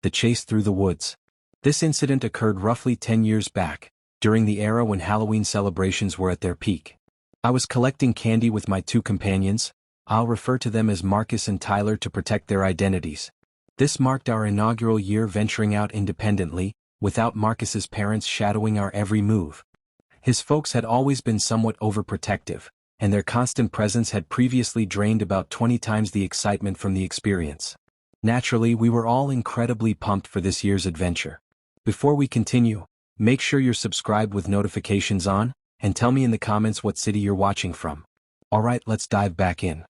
the chase through the woods. This incident occurred roughly 10 years back, during the era when Halloween celebrations were at their peak. I was collecting candy with my two companions. I'll refer to them as Marcus and Tyler to protect their identities. This marked our inaugural year venturing out independently, without Marcus's parents shadowing our every move. His folks had always been somewhat overprotective, and their constant presence had previously drained about 20 times the excitement from the experience. Naturally, we were all incredibly pumped for this year's adventure. Before we continue, make sure you're subscribed with notifications on, and tell me in the comments what city you're watching from. Alright, let's dive back in.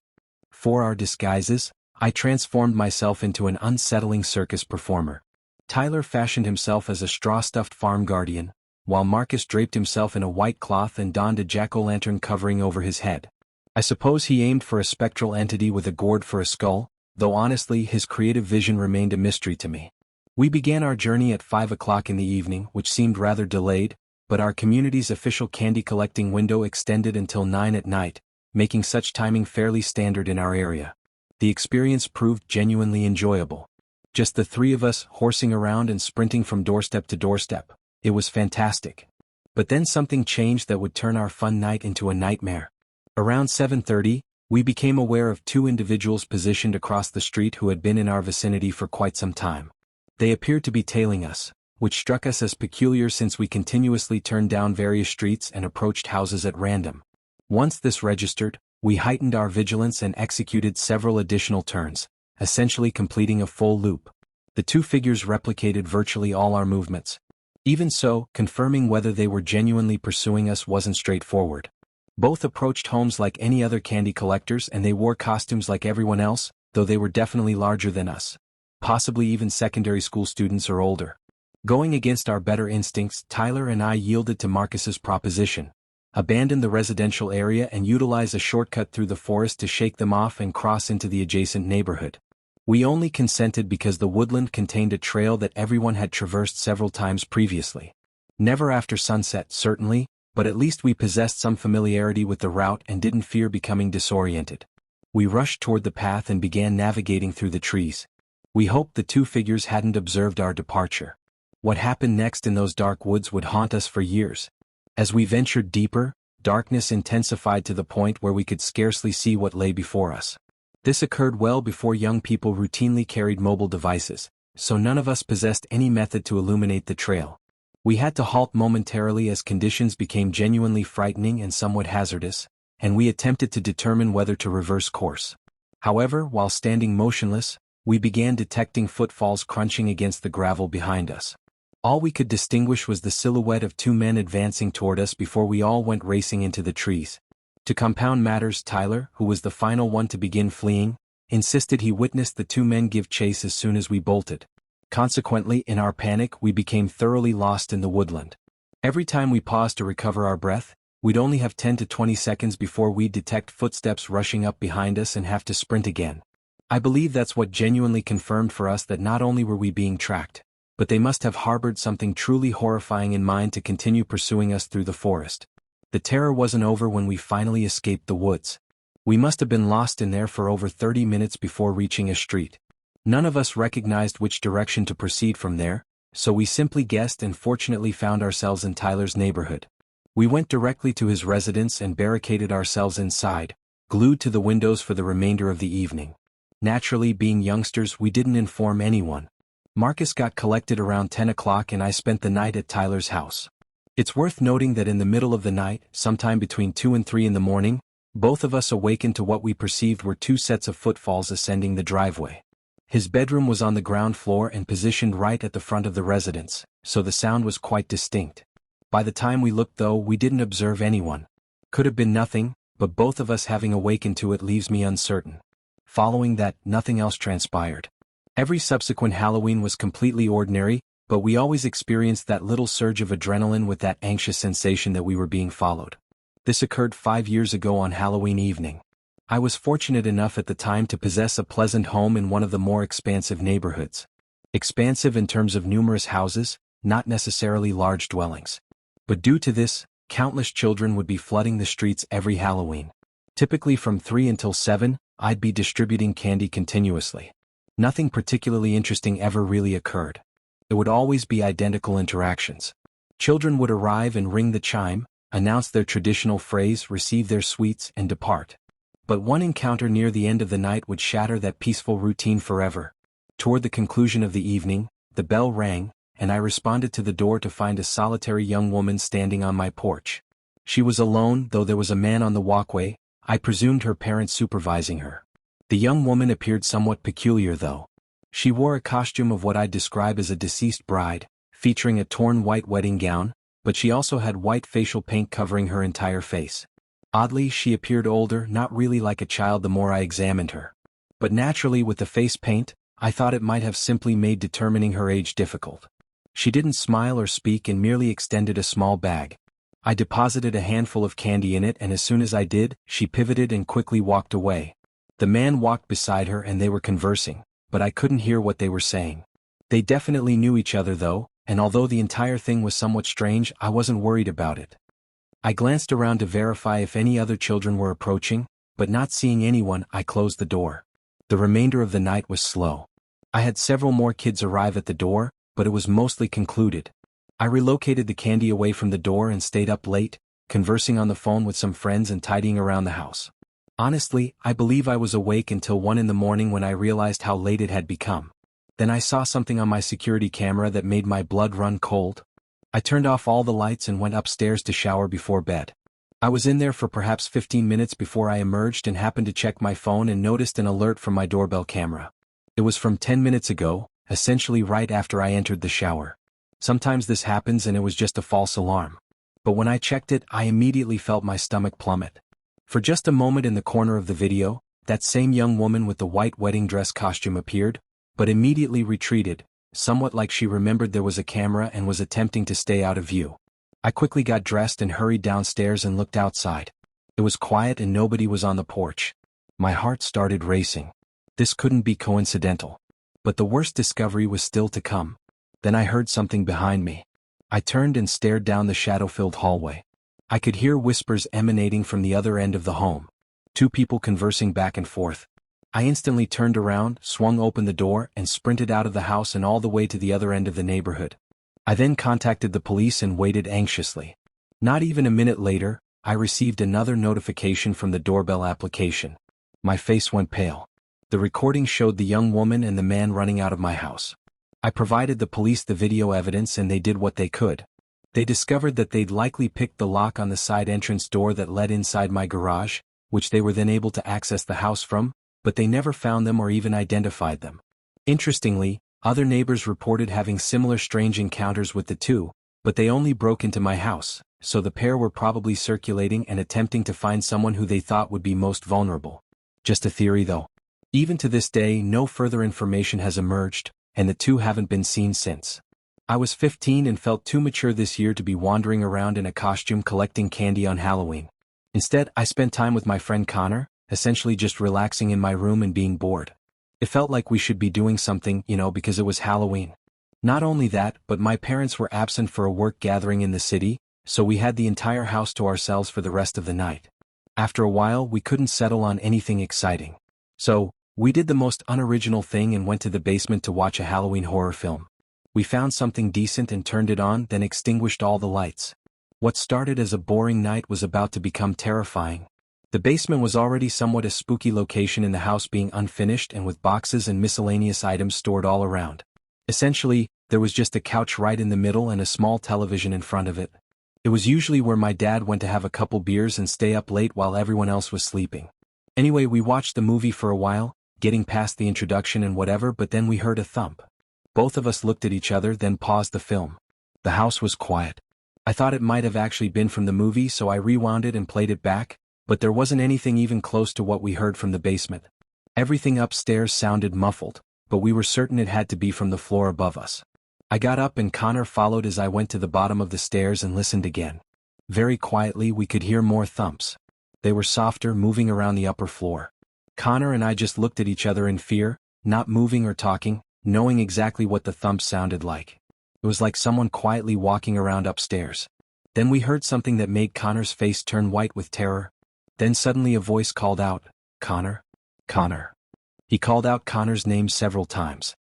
For our disguises, I transformed myself into an unsettling circus performer. Tyler fashioned himself as a straw-stuffed farm guardian, while Marcus draped himself in a white cloth and donned a jack-o'-lantern covering over his head. I suppose he aimed for a spectral entity with a gourd for a skull, though honestly his creative vision remained a mystery to me. We began our journey at 5 o'clock in the evening, which seemed rather delayed, but our community's official candy collecting window extended until 9 at night, making such timing fairly standard in our area. The experience proved genuinely enjoyable. Just the three of us horsing around and sprinting from doorstep to doorstep. It was fantastic. But then something changed that would turn our fun night into a nightmare. Around 7:30, we became aware of two individuals positioned across the street who had been in our vicinity for quite some time. They appeared to be tailing us, which struck us as peculiar since we continuously turned down various streets and approached houses at random. Once this registered, we heightened our vigilance and executed several additional turns, essentially completing a full loop. The two figures replicated virtually all our movements. Even so, confirming whether they were genuinely pursuing us wasn't straightforward. Both approached homes like any other candy collectors and they wore costumes like everyone else, though they were definitely larger than us. Possibly even secondary school students or older. Going against our better instincts, Tyler and I yielded to Marcus's proposition. Abandon the residential area and utilize a shortcut through the forest to shake them off and cross into the adjacent neighborhood. We only consented because the woodland contained a trail that everyone had traversed several times previously. Never after sunset, certainly, but at least we possessed some familiarity with the route and didn't fear becoming disoriented. We rushed toward the path and began navigating through the trees. We hoped the two figures hadn't observed our departure. What happened next in those dark woods would haunt us for years. As we ventured deeper, darkness intensified to the point where we could scarcely see what lay before us. This occurred well before young people routinely carried mobile devices, so none of us possessed any method to illuminate the trail. We had to halt momentarily as conditions became genuinely frightening and somewhat hazardous, and we attempted to determine whether to reverse course. However, while standing motionless, we began detecting footfalls crunching against the gravel behind us. All we could distinguish was the silhouette of two men advancing toward us before we all went racing into the trees. To compound matters, Tyler, who was the final one to begin fleeing, insisted he witnessed the two men give chase as soon as we bolted. Consequently, in our panic, we became thoroughly lost in the woodland. Every time we paused to recover our breath, we'd only have 10 to 20 seconds before we'd detect footsteps rushing up behind us and have to sprint again. I believe that's what genuinely confirmed for us that not only were we being tracked, but they must have harbored something truly horrifying in mind to continue pursuing us through the forest. The terror wasn't over when we finally escaped the woods. We must have been lost in there for over 30 minutes before reaching a street. None of us recognized which direction to proceed from there, so we simply guessed and fortunately found ourselves in Tyler's neighborhood. We went directly to his residence and barricaded ourselves inside, glued to the windows for the remainder of the evening. Naturally, being youngsters, we didn't inform anyone. Marcus got collected around 10 o'clock and I spent the night at Tyler's house. It's worth noting that in the middle of the night, sometime between 2 and 3 in the morning, both of us awakened to what we perceived were two sets of footfalls ascending the driveway. His bedroom was on the ground floor and positioned right at the front of the residence, so the sound was quite distinct. By the time we looked though, we didn't observe anyone. Could have been nothing, but both of us having awakened to it leaves me uncertain. Following that, nothing else transpired. Every subsequent Halloween was completely ordinary, but we always experienced that little surge of adrenaline with that anxious sensation that we were being followed. This occurred 5 years ago on Halloween evening. I was fortunate enough at the time to possess a pleasant home in one of the more expansive neighborhoods. Expansive in terms of numerous houses, not necessarily large dwellings. But due to this, countless children would be flooding the streets every Halloween. Typically from 3 until 7, I'd be distributing candy continuously. Nothing particularly interesting ever really occurred. It would always be identical interactions. Children would arrive and ring the chime, announce their traditional phrase, receive their sweets, and depart. But one encounter near the end of the night would shatter that peaceful routine forever. Toward the conclusion of the evening, the bell rang, and I responded to the door to find a solitary young woman standing on my porch. She was alone, though there was a man on the walkway. I presumed her parents supervising her. The young woman appeared somewhat peculiar though. She wore a costume of what I'd describe as a deceased bride, featuring a torn white wedding gown, but she also had white facial paint covering her entire face. Oddly, she appeared older, not really like a child the more I examined her. But naturally, with the face paint, I thought it might have simply made determining her age difficult. She didn't smile or speak and merely extended a small bag. I deposited a handful of candy in it, and as soon as I did, she pivoted and quickly walked away. The man walked beside her and they were conversing, but I couldn't hear what they were saying. They definitely knew each other though, and although the entire thing was somewhat strange, I wasn't worried about it. I glanced around to verify if any other children were approaching, but not seeing anyone, I closed the door. The remainder of the night was slow. I had several more kids arrive at the door, but it was mostly concluded. I relocated the candy away from the door and stayed up late, conversing on the phone with some friends and tidying around the house. Honestly, I believe I was awake until 1 in the morning when I realized how late it had become. Then I saw something on my security camera that made my blood run cold. I turned off all the lights and went upstairs to shower before bed. I was in there for perhaps 15 minutes before I emerged and happened to check my phone and noticed an alert from my doorbell camera. It was from 10 minutes ago, essentially right after I entered the shower. Sometimes this happens and it was just a false alarm. But when I checked it, I immediately felt my stomach plummet. For just a moment in the corner of the video, that same young woman with the white wedding dress costume appeared, but immediately retreated, somewhat like she remembered there was a camera and was attempting to stay out of view. I quickly got dressed and hurried downstairs and looked outside. It was quiet and nobody was on the porch. My heart started racing. This couldn't be coincidental. But the worst discovery was still to come. Then I heard something behind me. I turned and stared down the shadow-filled hallway. I could hear whispers emanating from the other end of the home. 2 people conversing back and forth. I instantly turned around, swung open the door, and sprinted out of the house and all the way to the other end of the neighborhood. I then contacted the police and waited anxiously. Not even a minute later, I received another notification from the doorbell application. My face went pale. The recording showed the young woman and the man running out of my house. I provided the police the video evidence and they did what they could. They discovered that they'd likely picked the lock on the side entrance door that led inside my garage, which they were then able to access the house from, but they never found them or even identified them. Interestingly, other neighbors reported having similar strange encounters with the two, but they only broke into my house, so the pair were probably circulating and attempting to find someone who they thought would be most vulnerable. Just a theory though. Even to this day, no further information has emerged, and the two haven't been seen since. I was 15 and felt too mature this year to be wandering around in a costume collecting candy on Halloween. Instead, I spent time with my friend Connor, essentially just relaxing in my room and being bored. It felt like we should be doing something, because it was Halloween. Not only that, but my parents were absent for a work gathering in the city, so we had the entire house to ourselves for the rest of the night. After a while, we couldn't settle on anything exciting. So, we did the most unoriginal thing and went to the basement to watch a Halloween horror film. We found something decent and turned it on, then extinguished all the lights. What started as a boring night was about to become terrifying. The basement was already somewhat a spooky location in the house being unfinished and with boxes and miscellaneous items stored all around. Essentially, there was just a couch right in the middle and a small television in front of it. It was usually where my dad went to have a couple beers and stay up late while everyone else was sleeping. Anyway, we watched the movie for a while, getting past the introduction and whatever, but then we heard a thump. Both of us looked at each other, then paused the film. The house was quiet. I thought it might have actually been from the movie, so I rewound it and played it back, but there wasn't anything even close to what we heard from the basement. Everything upstairs sounded muffled, but we were certain it had to be from the floor above us. I got up and Connor followed as I went to the bottom of the stairs and listened again. Very quietly, we could hear more thumps. They were softer, moving around the upper floor. Connor and I just looked at each other in fear, not moving or talking, knowing exactly what the thumps sounded like. It was like someone quietly walking around upstairs. Then we heard something that made Connor's face turn white with terror. Then suddenly a voice called out, "Connor? Connor?" He called out Connor's name several times.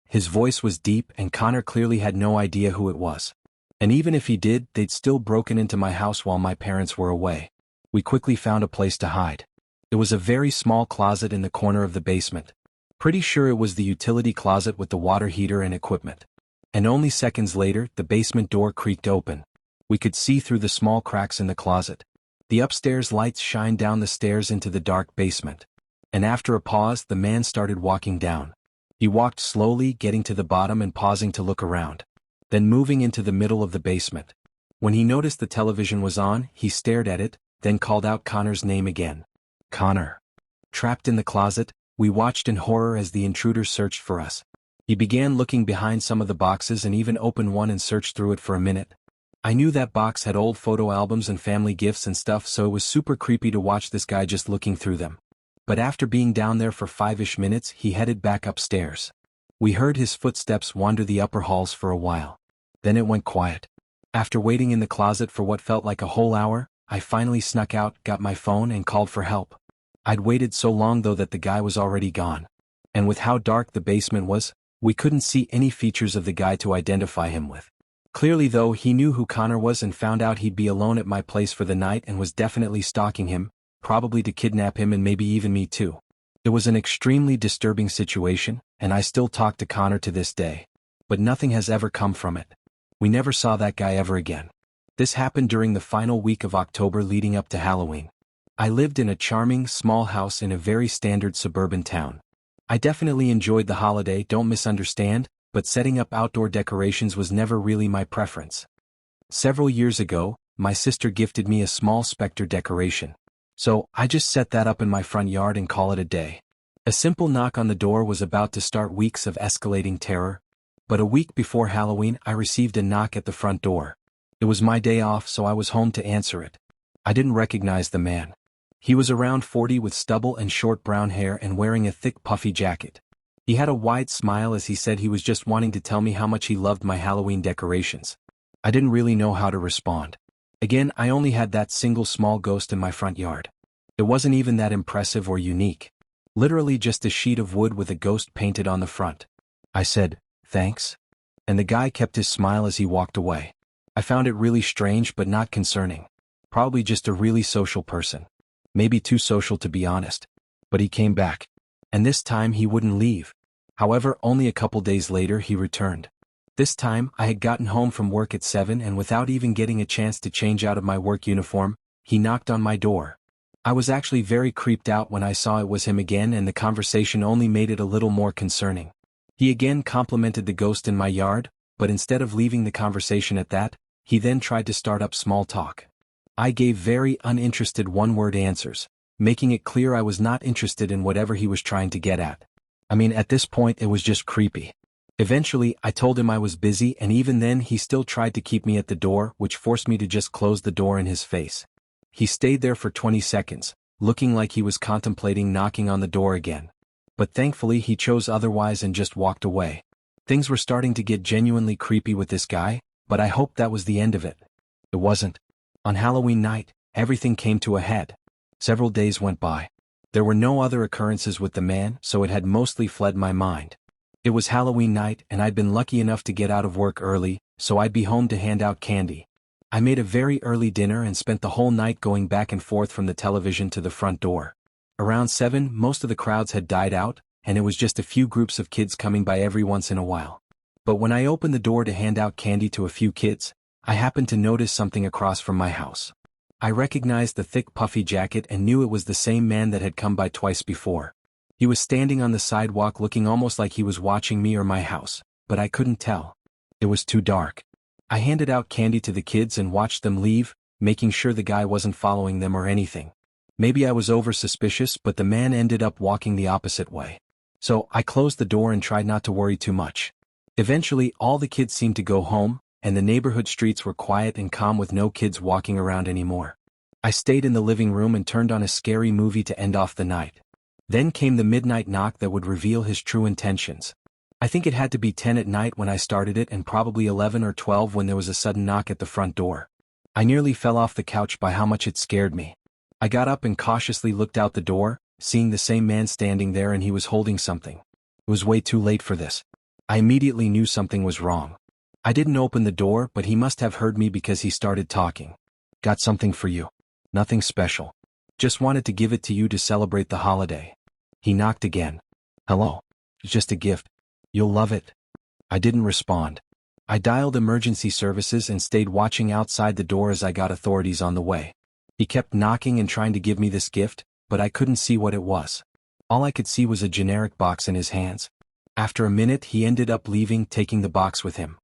His voice was deep and Connor clearly had no idea who it was. And even if he did, they'd still broken into my house while my parents were away. We quickly found a place to hide. It was a very small closet in the corner of the basement. Pretty sure it was the utility closet with the water heater and equipment. And only seconds later, the basement door creaked open. We could see through the small cracks in the closet. The upstairs lights shined down the stairs into the dark basement. And after a pause, the man started walking down. He walked slowly, getting to the bottom and pausing to look around. Then moving into the middle of the basement. When he noticed the television was on, he stared at it, then called out Connor's name again. Connor. Trapped in the closet, we watched in horror as the intruder searched for us. He began looking behind some of the boxes and even opened one and searched through it for a minute. I knew that box had old photo albums and family gifts and stuff, so it was super creepy to watch this guy just looking through them. But after being down there for 5-ish minutes, he headed back upstairs. We heard his footsteps wander the upper halls for a while. Then it went quiet. After waiting in the closet for what felt like a whole hour, I finally snuck out, got my phone and called for help. I'd waited so long though that the guy was already gone. And with how dark the basement was, we couldn't see any features of the guy to identify him with. Clearly though, he knew who Connor was and found out he'd be alone at my place for the night and was definitely stalking him, probably to kidnap him and maybe even me too. It was an extremely disturbing situation, and I still talk to Connor to this day. But nothing has ever come from it. We never saw that guy ever again. This happened during the final week of October leading up to Halloween. I lived in a charming, small house in a very standard suburban town. I definitely enjoyed the holiday, don't misunderstand, but setting up outdoor decorations was never really my preference. Several years ago, my sister gifted me a small specter decoration. So, I just set that up in my front yard and call it a day. A simple knock on the door was about to start weeks of escalating terror. But a week before Halloween, I received a knock at the front door. It was my day off, so I was home to answer it. I didn't recognize the man. He was around 40 with stubble and short brown hair and wearing a thick puffy jacket. He had a wide smile as he said he was just wanting to tell me how much he loved my Halloween decorations. I didn't really know how to respond. Again, I only had that single small ghost in my front yard. It wasn't even that impressive or unique. Literally just a sheet of wood with a ghost painted on the front. I said, "Thanks." And the guy kept his smile as he walked away. I found it really strange but not concerning. Probably just a really social person. Maybe too social to be honest. But he came back. And this time he wouldn't leave. However, only a couple days later he returned. This time, I had gotten home from work at 7 and without even getting a chance to change out of my work uniform, he knocked on my door. I was actually very creeped out when I saw it was him again, and the conversation only made it a little more concerning. He again complimented the ghost in my yard, but instead of leaving the conversation at that, he then tried to start up small talk. I gave very uninterested one-word answers, making it clear I was not interested in whatever he was trying to get at. I mean, at this point it was just creepy. Eventually, I told him I was busy, and even then he still tried to keep me at the door, which forced me to just close the door in his face. He stayed there for 20 seconds, looking like he was contemplating knocking on the door again. But thankfully he chose otherwise and just walked away. Things were starting to get genuinely creepy with this guy, but I hoped that was the end of it. It wasn't. On Halloween night, everything came to a head. Several days went by. There were no other occurrences with the man, so it had mostly fled my mind. It was Halloween night and I'd been lucky enough to get out of work early, so I'd be home to hand out candy. I made a very early dinner and spent the whole night going back and forth from the television to the front door. Around 7, most of the crowds had died out, and it was just a few groups of kids coming by every once in a while. But when I opened the door to hand out candy to a few kids, I happened to notice something across from my house. I recognized the thick puffy jacket and knew it was the same man that had come by twice before. He was standing on the sidewalk looking almost like he was watching me or my house, but I couldn't tell. It was too dark. I handed out candy to the kids and watched them leave, making sure the guy wasn't following them or anything. Maybe I was over-suspicious, but the man ended up walking the opposite way. So I closed the door and tried not to worry too much. Eventually, all the kids seemed to go home, and the neighborhood streets were quiet and calm with no kids walking around anymore. I stayed in the living room and turned on a scary movie to end off the night. Then came the midnight knock that would reveal his true intentions. I think it had to be 10 at night when I started it and probably 11 or 12 when there was a sudden knock at the front door. I nearly fell off the couch by how much it scared me. I got up and cautiously looked out the door, seeing the same man standing there and he was holding something. It was way too late for this. I immediately knew something was wrong. I didn't open the door, but he must have heard me because he started talking. Got something for you. Nothing special. Just wanted to give it to you to celebrate the holiday. He knocked again. Hello. It's just a gift. You'll love it. I didn't respond. I dialed emergency services and stayed watching outside the door as I got authorities on the way. He kept knocking and trying to give me this gift, but I couldn't see what it was. All I could see was a generic box in his hands. After a minute he ended up leaving, taking the box with him.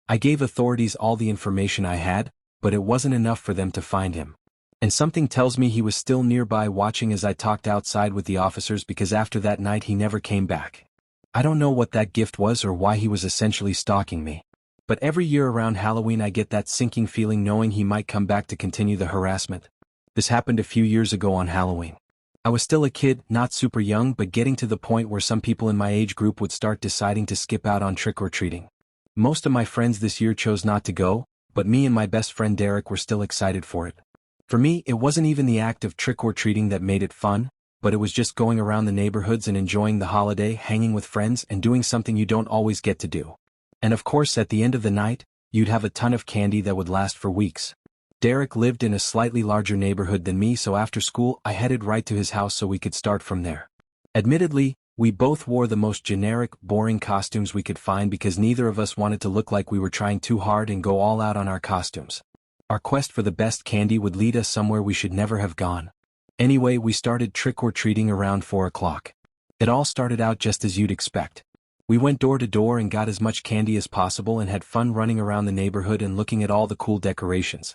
I gave authorities all the information I had, but it wasn't enough for them to find him. And something tells me he was still nearby watching as I talked outside with the officers, because after that night he never came back. I don't know what that gift was or why he was essentially stalking me. But every year around Halloween I get that sinking feeling knowing he might come back to continue the harassment. This happened a few years ago on Halloween. I was still a kid, not super young, but getting to the point where some people in my age group would start deciding to skip out on trick-or-treating. Most of my friends this year chose not to go, but me and my best friend Derek were still excited for it. For me, it wasn't even the act of trick-or-treating that made it fun, but it was just going around the neighborhoods and enjoying the holiday, hanging with friends and doing something you don't always get to do. And of course at the end of the night, you'd have a ton of candy that would last for weeks. Derek lived in a slightly larger neighborhood than me, so after school I headed right to his house so we could start from there. Admittedly, we both wore the most generic, boring costumes we could find because neither of us wanted to look like we were trying too hard and go all out on our costumes. Our quest for the best candy would lead us somewhere we should never have gone. Anyway, we started trick-or-treating around 4 o'clock. It all started out just as you'd expect. We went door to door and got as much candy as possible and had fun running around the neighborhood and looking at all the cool decorations.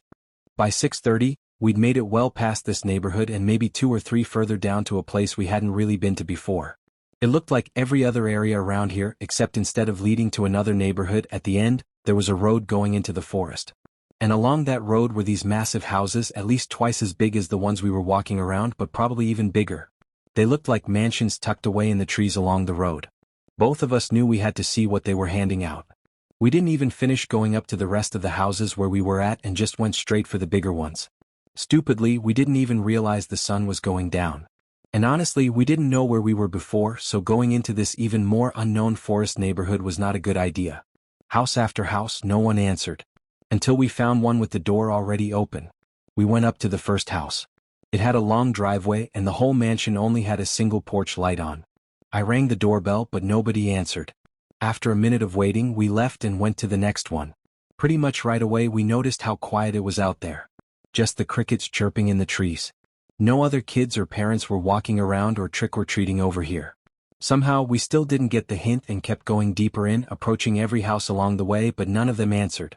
By 6:30, we'd made it well past this neighborhood and maybe 2 or 3 further down to a place we hadn't really been to before. It looked like every other area around here, except instead of leading to another neighborhood at the end, there was a road going into the forest. And along that road were these massive houses, at least twice as big as the ones we were walking around, but probably even bigger. They looked like mansions tucked away in the trees along the road. Both of us knew we had to see what they were handing out. We didn't even finish going up to the rest of the houses where we were at and just went straight for the bigger ones. Stupidly, we didn't even realize the sun was going down. And honestly, we didn't know where we were before, so going into this even more unknown forest neighborhood was not a good idea. House after house, no one answered. Until we found one with the door already open. We went up to the first house. It had a long driveway and the whole mansion only had a single porch light on. I rang the doorbell but nobody answered. After a minute of waiting, we left and went to the next one. Pretty much right away we noticed how quiet it was out there. Just the crickets chirping in the trees. No other kids or parents were walking around or trick-or-treating over here. Somehow we still didn't get the hint and kept going deeper in, approaching every house along the way, but none of them answered.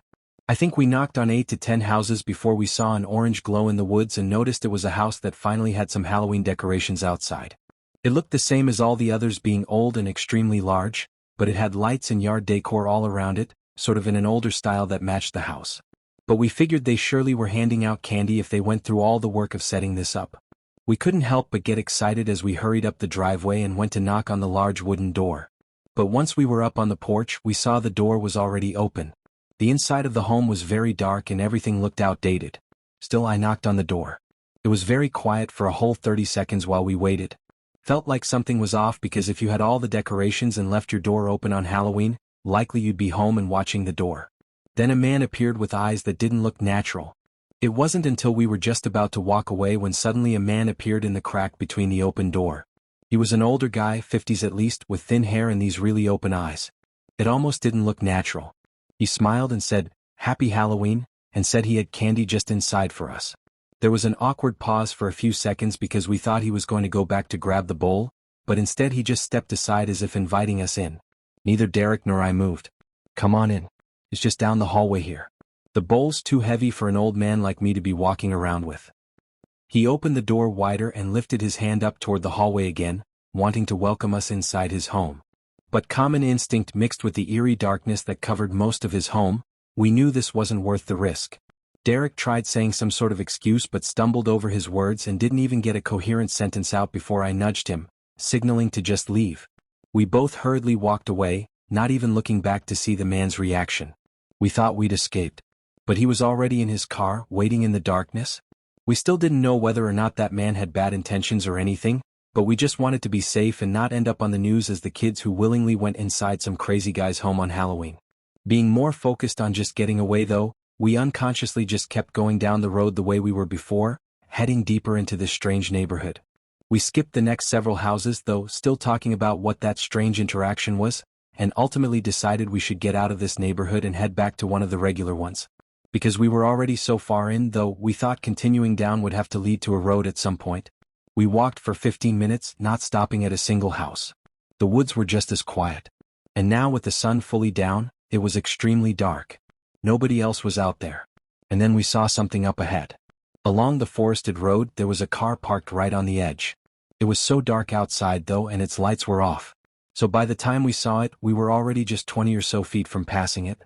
I think we knocked on 8 to 10 houses before we saw an orange glow in the woods and noticed it was a house that finally had some Halloween decorations outside. It looked the same as all the others, being old and extremely large, but it had lights and yard decor all around it, sort of in an older style that matched the house. But we figured they surely were handing out candy if they went through all the work of setting this up. We couldn't help but get excited as we hurried up the driveway and went to knock on the large wooden door. But once we were up on the porch, we saw the door was already open. The inside of the home was very dark and everything looked outdated. Still, I knocked on the door. It was very quiet for a whole 30 seconds while we waited. Felt like something was off because if you had all the decorations and left your door open on Halloween, likely you'd be home and watching the door. Then a man appeared with eyes that didn't look natural. It wasn't until we were just about to walk away when suddenly a man appeared in the crack between the open door. He was an older guy, 50s at least, with thin hair and these really open eyes. It almost didn't look natural. He smiled and said, "Happy Halloween," and said he had candy just inside for us. There was an awkward pause for a few seconds because we thought he was going to go back to grab the bowl, but instead he just stepped aside as if inviting us in. Neither Derek nor I moved. "Come on in. It's just down the hallway here. The bowl's too heavy for an old man like me to be walking around with." He opened the door wider and lifted his hand up toward the hallway again, wanting to welcome us inside his home. But common instinct mixed with the eerie darkness that covered most of his home, we knew this wasn't worth the risk. Derek tried saying some sort of excuse but stumbled over his words and didn't even get a coherent sentence out before I nudged him, signaling to just leave. We both hurriedly walked away, not even looking back to see the man's reaction. We thought we'd escaped. But he was already in his car, waiting in the darkness. We still didn't know whether or not that man had bad intentions or anything, but we just wanted to be safe and not end up on the news as the kids who willingly went inside some crazy guy's home on Halloween. Being more focused on just getting away though, we unconsciously just kept going down the road the way we were before, heading deeper into this strange neighborhood. We skipped the next several houses though, still talking about what that strange interaction was, and ultimately decided we should get out of this neighborhood and head back to one of the regular ones. Because we were already so far in though, we thought continuing down would have to lead to a road at some point. We walked for 15 minutes, not stopping at a single house. The woods were just as quiet. And now with the sun fully down, it was extremely dark. Nobody else was out there. And then we saw something up ahead. Along the forested road there was a car parked right on the edge. It was so dark outside though and its lights were off. So by the time we saw it, we were already just 20 or so feet from passing it.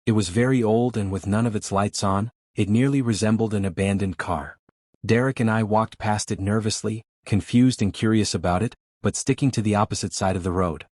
It was very old and with none of its lights on, it nearly resembled an abandoned car. Derek and I walked past it nervously, confused and curious about it, but sticking to the opposite side of the road.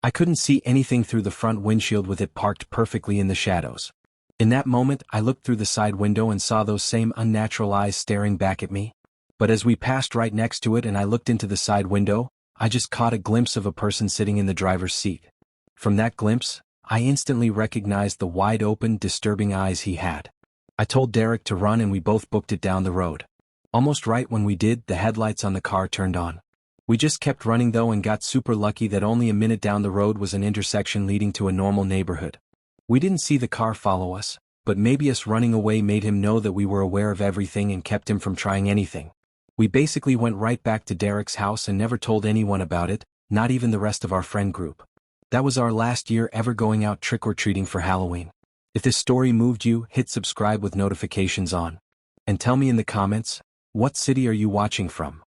I couldn't see anything through the front windshield with it parked perfectly in the shadows. In that moment I looked through the side window and saw those same unnatural eyes staring back at me. But as we passed right next to it and I looked into the side window, I just caught a glimpse of a person sitting in the driver's seat. From that glimpse, I instantly recognized the wide-open, disturbing eyes he had. I told Derek to run and we both booked it down the road. Almost right when we did, the headlights on the car turned on. We just kept running though and got super lucky that only a minute down the road was an intersection leading to a normal neighborhood. We didn't see the car follow us, but maybe us running away made him know that we were aware of everything and kept him from trying anything. We basically went right back to Derek's house and never told anyone about it, not even the rest of our friend group. That was our last year ever going out trick-or-treating for Halloween. If this story moved you, hit subscribe with notifications on. And tell me in the comments, what city are you watching from?